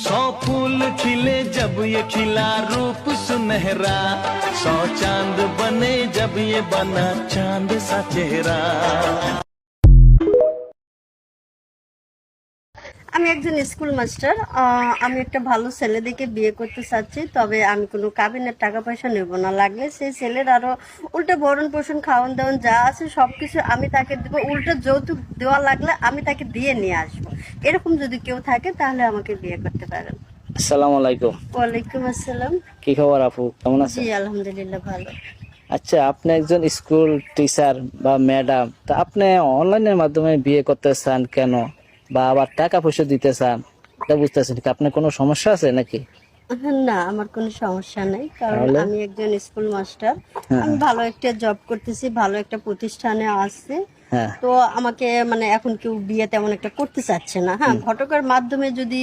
100 फूल खिले जब ये खिला रूप सुनहरा, 100 चांद बने जब ये बना चांद सा चेहरा। আমি একজন স্কুল মাস্টার। আমি একটা ভালো ছেলে দেখে বিয়ে করতে চাচ্ছি, তবে আমি কোনো কাবিনের টাকা পয়সা নেব না। লাগলে সেই ছেলের আরো উল্টো ভরণ পোষণ খাওয়ান দাওয়ান যা আছে সবকিছু আমি তাকে দেবো। উল্টো যৌতুক দেওয়া লাগলে আমি তাকে দিয়ে নিয়ে আসবো। এরকম যদি কেউ থাকে তাহলে আমাকে বিয়ে করতে পারেন। আসসালামু আলাইকুম। ওয়ালাইকুম আসসালাম। কি খবর আপু, কেমন আছেন? জি আলহামদুলিল্লাহ ভালো। আচ্ছা, আপনি একজন স্কুল টিচার বা ম্যাডাম, তা আপনি অনলাইনের মাধ্যমে বিয়ে করতে চান কেন, বা আবার টাকা পয়সা দিতে চান, এটা বুঝতেছেন কি? আপনার কোনো সমস্যা আছে নাকি? না, আমার কোনো সমস্যা নেই, কারণ তাহলে? আমি একজন স্কুল মাস্টার। হ্যাঁ। আমি ভালো একটা জব করতেছি, ভালো একটা প্রতিষ্ঠানে আছি। হ্যাঁ। তো আমাকে মানে এখন কেউ বিয়ে তেমন একটা করতে চাচ্ছে না। হ্যাঁ, ঘটকের মাধ্যমে যদি